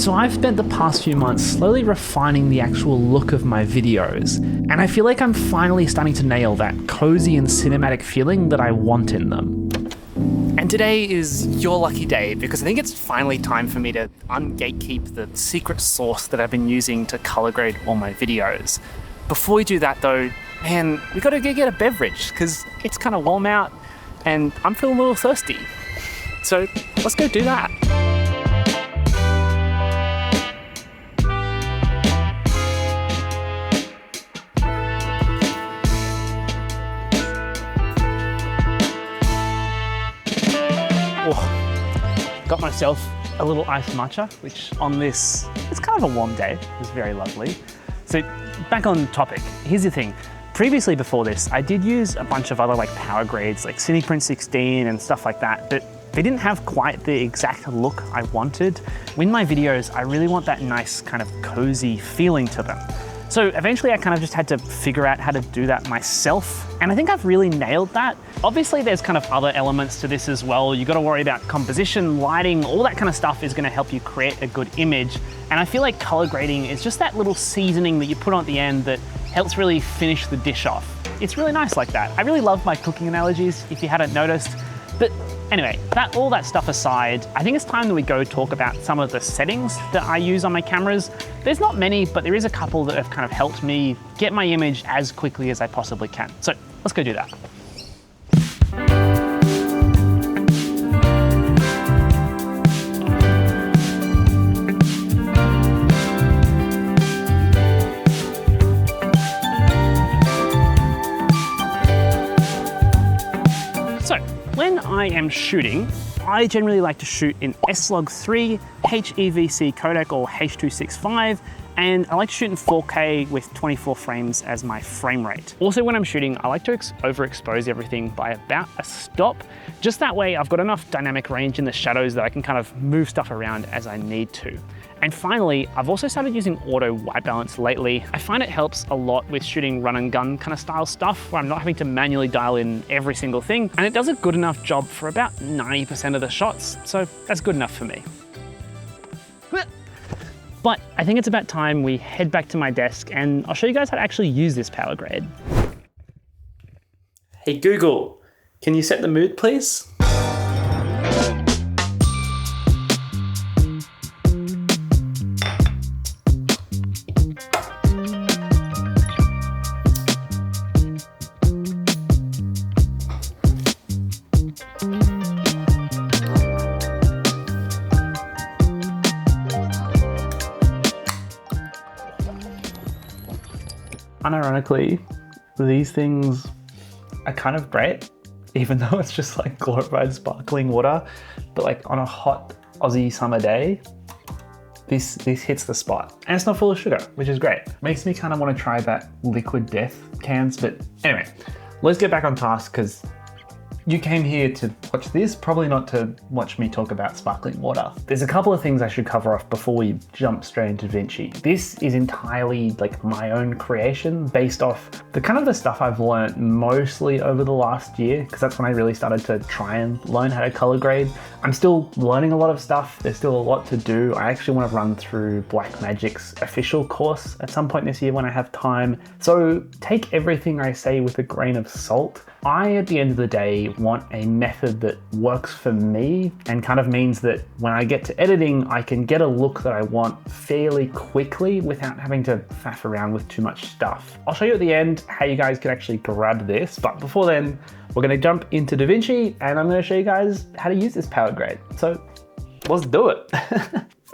So I've spent the past few months slowly refining the actual look of my videos, and I feel like I'm finally starting to nail that cozy and cinematic feeling that I want in them. And today is your lucky day because I think it's finally time for me to ungatekeep the secret sauce that I've been using to color grade all my videos. Before we do that though, man, we gotta go get a beverage because it's kind of warm out and I'm feeling a little thirsty. So let's go do that. Got myself a little iced matcha, which on this, it's kind of a warm day. It was very lovely. So back on topic, here's the thing. Previously before this, I did use a bunch of other like power grades like CinePrint 16 and stuff like that, but they didn't have quite the exact look I wanted. In my videos, I really want that nice kind of cozy feeling to them. So eventually I kind of just had to figure out how to do that myself. And I think I've really nailed that. Obviously there's kind of other elements to this as well. You got to worry about composition, lighting, all that kind of stuff is going to help you create a good image. And I feel like color grading is just that little seasoning that you put on at the end that helps really finish the dish off. It's really nice like that. I really love my cooking analogies, if you hadn't noticed. But anyway, all that stuff aside, I think it's time that we go talk about some of the settings that I use on my cameras. There's not many, but there is a couple that have kind of helped me get my image as quickly as I possibly can. So let's go do that. When I am shooting, I generally like to shoot in S-Log3, HEVC codec or H.265, and I like to shoot in 4K with 24 frames as my frame rate. Also when I'm shooting, I like to overexpose everything by about a stop. Just that way I've got enough dynamic range in the shadows that I can kind of move stuff around as I need to. And finally, I've also started using auto white balance lately. I find it helps a lot with shooting run and gun kind of style stuff where I'm not having to manually dial in every single thing. And it does a good enough job for about 90% of the shots. So that's good enough for me. But I think it's about time we head back to my desk and I'll show you guys how to actually use this power grade. Hey Google, can you set the mood please? Unironically, these things are kind of great, even though it's just like glorified sparkling water. But like on a hot Aussie summer day, this hits the spot. And it's not full of sugar, which is great. Makes me kind of want to try that Liquid Death cans. But anyway, let's get back on task because you came here to watch this, probably not to watch me talk about sparkling water. There's a couple of things I should cover off before we jump straight into DaVinci. This is entirely like my own creation based off the stuff I've learned mostly over the last year, because that's when I really started to try and learn how to color grade. I'm still learning a lot of stuff. There's still a lot to do. I actually want to run through Blackmagic's official course at some point this year when I have time. So take everything I say with a grain of salt. I, at the end of the day, want a method that works for me and kind of means that when I get to editing, I can get a look that I want fairly quickly without having to faff around with too much stuff. I'll show you at the end how you guys can actually grab this, but before then, we're gonna jump into DaVinci and I'm gonna show you guys how to use this power grade. So let's do it.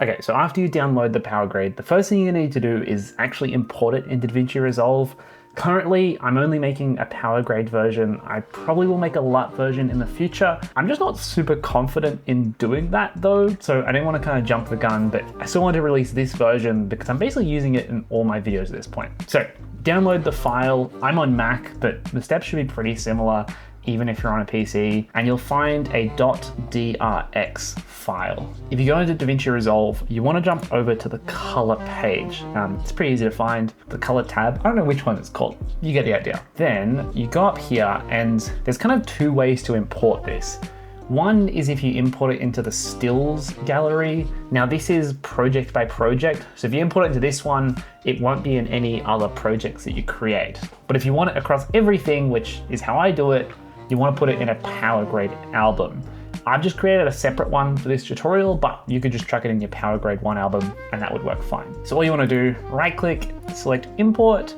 Okay, so after you download the power grade, the first thing you need to do is actually import it into DaVinci Resolve. Currently, I'm only making a power grade version. I probably will make a LUT version in the future. I'm just not super confident in doing that though, so I didn't want to kind of jump the gun, but I still want to release this version because I'm basically using it in all my videos at this point. So download the file. I'm on Mac, but the steps should be pretty similar even if you're on a PC, and you'll find a .drx file. If you go into DaVinci Resolve, you want to jump over to the color page. It's pretty easy to find, the color tab. I don't know which one it's called. You get the idea. Then you go up here and there's kind of two ways to import this. One is if you import it into the stills gallery. Now this is project by project. So if you import it into this one, it won't be in any other projects that you create. But if you want it across everything, which is how I do it, you want to put it in a PowerGrade album. I've just created a separate one for this tutorial, but you could just chuck it in your PowerGrade 1 album and that would work fine. So all you want to do, right click, select import,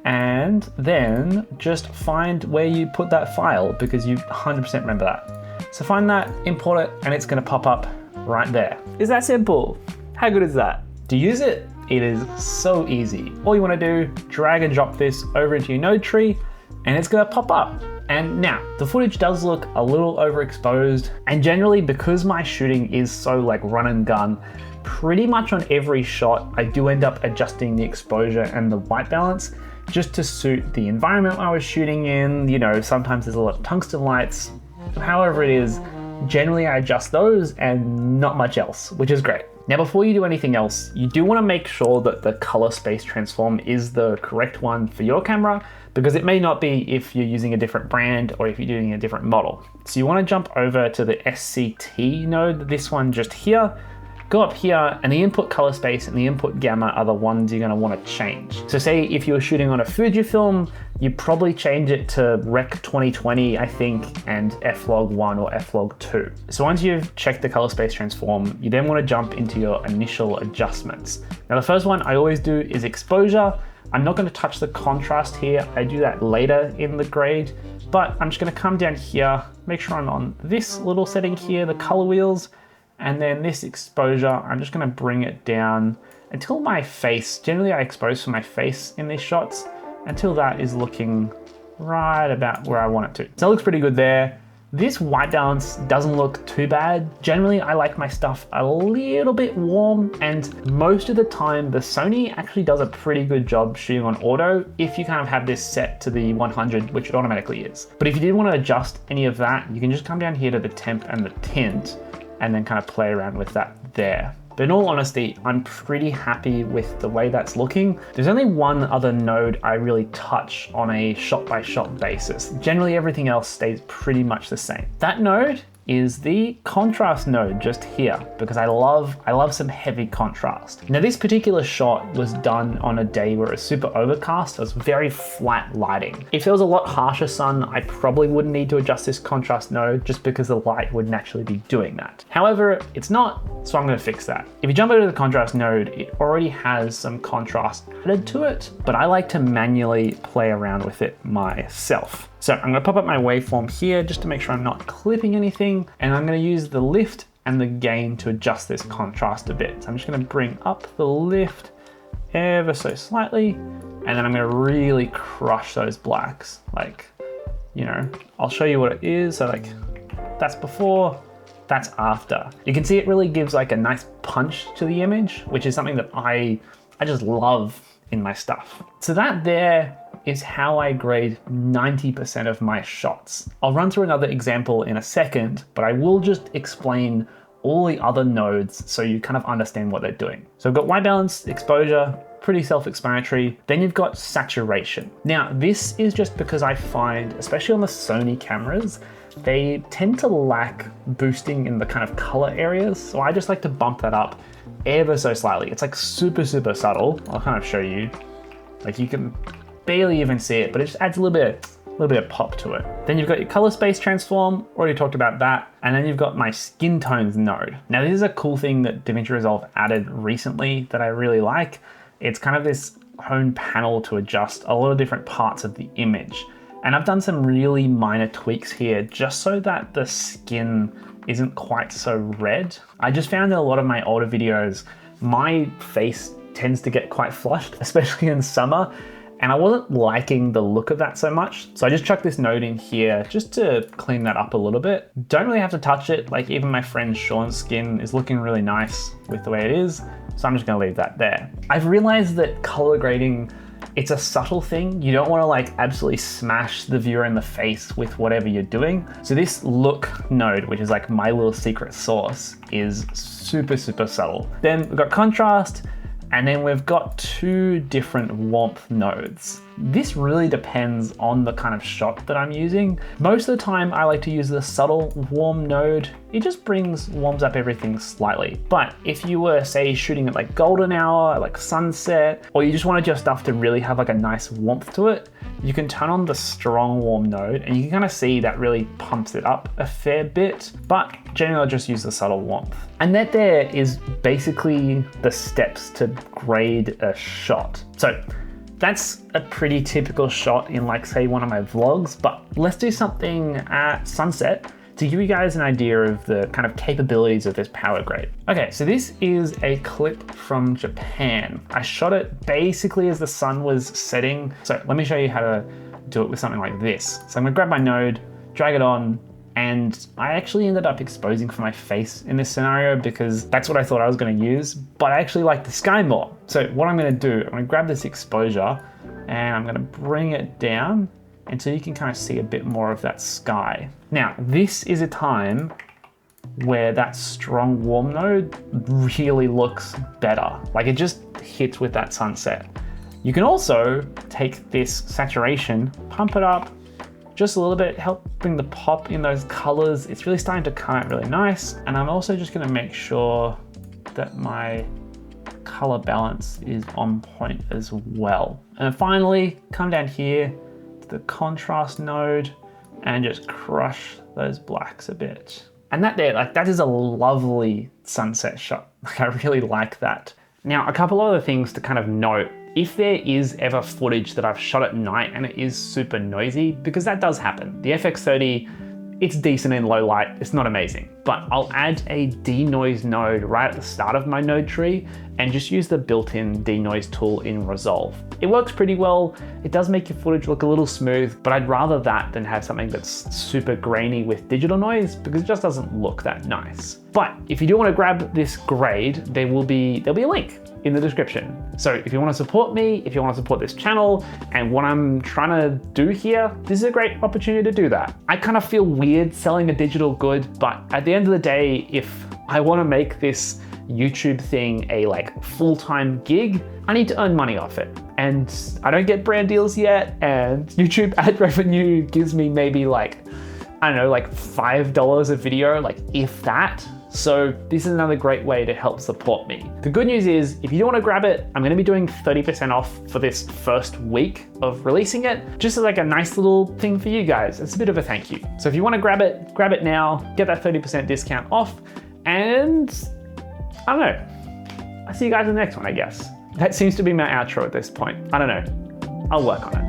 and then just find where you put that file because you 100% remember that. So find that, import it, and it's gonna pop up right there. Is that simple? How good is that? To use it, it is so easy. All you wanna do, drag and drop this over into your node tree, and it's gonna pop up. And now, the footage does look a little overexposed, and generally because my shooting is so like run and gun, pretty much on every shot, I do end up adjusting the exposure and the white balance just to suit the environment I was shooting in. You know, sometimes there's a lot of tungsten lights. However it is, generally I adjust those and not much else, which is great. Now, before you do anything else, you do want to make sure that the color space transform is the correct one for your camera, because it may not be if you're using a different brand or if you're doing a different model. So you want to jump over to the SCT node, this one just here, go up here, and the input color space and the input gamma are the ones you're going to want to change. So say if you were shooting on a Fujifilm, you probably change it to Rec 2020, I think, and F-Log1 or F-Log2. So once you've checked the color space transform, you then want to jump into your initial adjustments. Now the first one I always do is exposure. I'm not going to touch the contrast here. I do that later in the grade, but I'm just going to come down here, make sure I'm on this little setting here, the color wheels, and then this exposure, I'm just gonna bring it down until my face, generally I expose for my face in these shots, until that is looking right about where I want it to. So it looks pretty good there. This white balance doesn't look too bad. Generally, I like my stuff a little bit warm, and most of the time, the Sony actually does a pretty good job shooting on auto if you kind of have this set to the 100, which it automatically is. But if you did want to adjust any of that, you can just come down here to the temp and the tint, and then kind of play around with that there. But in all honesty, I'm pretty happy with the way that's looking. There's only one other node I really touch on a shot-by-shot basis. Generally, everything else stays pretty much the same. That node is the contrast node just here, because I love some heavy contrast. Now this particular shot was done on a day where it was super overcast, so it was very flat lighting. If there was a lot harsher sun, I probably wouldn't need to adjust this contrast node just because the light would naturally be doing that. However, it's not, so I'm gonna fix that. If you jump over to the contrast node, it already has some contrast added to it, but I like to manually play around with it myself. So I'm gonna pop up my waveform here just to make sure I'm not clipping anything, and I'm gonna use the lift and the gain to adjust this contrast a bit. So I'm just gonna bring up the lift ever so slightly, and then I'm gonna really crush those blacks. Like, you know, I'll show you what it is. So like, that's before, that's after. You can see it really gives like a nice punch to the image, which is something that I just love in my stuff. So that there is how I grade 90% of my shots. I'll run through another example in a second, but I will just explain all the other nodes so you kind of understand what they're doing. So I've got white balance, exposure, pretty self-explanatory. Then you've got saturation. Now, this is just because I find, especially on the Sony cameras, they tend to lack boosting in the kind of color areas. So I just like to bump that up ever so slightly. It's like super, super subtle. I'll kind of show you. Like you can barely even see it, but it just adds a little bit of pop to it. Then you've got your color space transform, already talked about that. And then you've got my skin tones node. Now this is a cool thing that DaVinci Resolve added recently that I really like. It's kind of this hone panel to adjust a lot of different parts of the image. And I've done some really minor tweaks here just so that the skin isn't quite so red. I just found in a lot of my older videos, my face tends to get quite flushed, especially in summer. And I wasn't liking the look of that so much. So I just chucked this node in here just to clean that up a little bit. Don't really have to touch it. Like even my friend Sean's skin is looking really nice with the way it is. So I'm just gonna leave that there. I've realized that color grading, it's a subtle thing. You don't wanna like absolutely smash the viewer in the face with whatever you're doing. So this look node, which is like my little secret sauce, is super, super subtle. Then we've got contrast, and then we've got two different warmth nodes. This really depends on the kind of shot that I'm using. Most of the time I like to use the subtle warm node. It just warms up everything slightly. But if you were, say, shooting at like golden hour, like sunset, or you just wanted your stuff to really have like a nice warmth to it, you can turn on the strong warm node and you can kind of see that really pumps it up a fair bit, but generally I'll just use the subtle warmth. And that there is basically the steps to grade a shot. So that's a pretty typical shot in like, say, one of my vlogs, but let's do something at sunset to give you guys an idea of the kind of capabilities of this power grade. Okay, so this is a clip from Japan. I shot it basically as the sun was setting. So let me show you how to do it with something like this. So I'm gonna grab my node, drag it on, and I actually ended up exposing for my face in this scenario because that's what I thought I was gonna use, but I actually like the sky more. So what I'm gonna do, I'm gonna grab this exposure and I'm gonna bring it down until you can kind of see a bit more of that sky. Now, this is a time where that strong warm node really looks better. Like it just hits with that sunset. You can also take this saturation, pump it up just a little bit, help bring the pop in those colors. It's really starting to come out really nice. And I'm also just gonna make sure that my color balance is on point as well. And then finally, come down here to the contrast node and just crush those blacks a bit. And that there, like that is a lovely sunset shot. Like I really like that. Now, a couple other things to kind of note. If there is ever footage that I've shot at night and it is super noisy, because that does happen. The FX30, it's decent in low light, it's not amazing, but I'll add a denoise node right at the start of my node tree and just use the built-in denoise tool in Resolve. It works pretty well. It does make your footage look a little smooth, but I'd rather that than have something that's super grainy with digital noise because it just doesn't look that nice. But if you do want to grab this grade, there'll be a link in the description. So if you want to support me, if you want to support this channel and what I'm trying to do here, this is a great opportunity to do that. I kind of feel weird selling a digital good, but at the end of the day, if I want to make this YouTube thing a like full-time gig, I need to earn money off it. And I don't get brand deals yet, and YouTube ad revenue gives me maybe like, I don't know, like $5 a video, like if that. So this is another great way to help support me. The good news is, if you do want to grab it, I'm going to be doing 30% off for this first week of releasing it, just as like a nice little thing for you guys. It's a bit of a thank you. So if you want to grab it now, get that 30% discount off, and I don't know. I'll see you guys in the next one, I guess. That seems to be my outro at this point. I don't know. I'll work on it.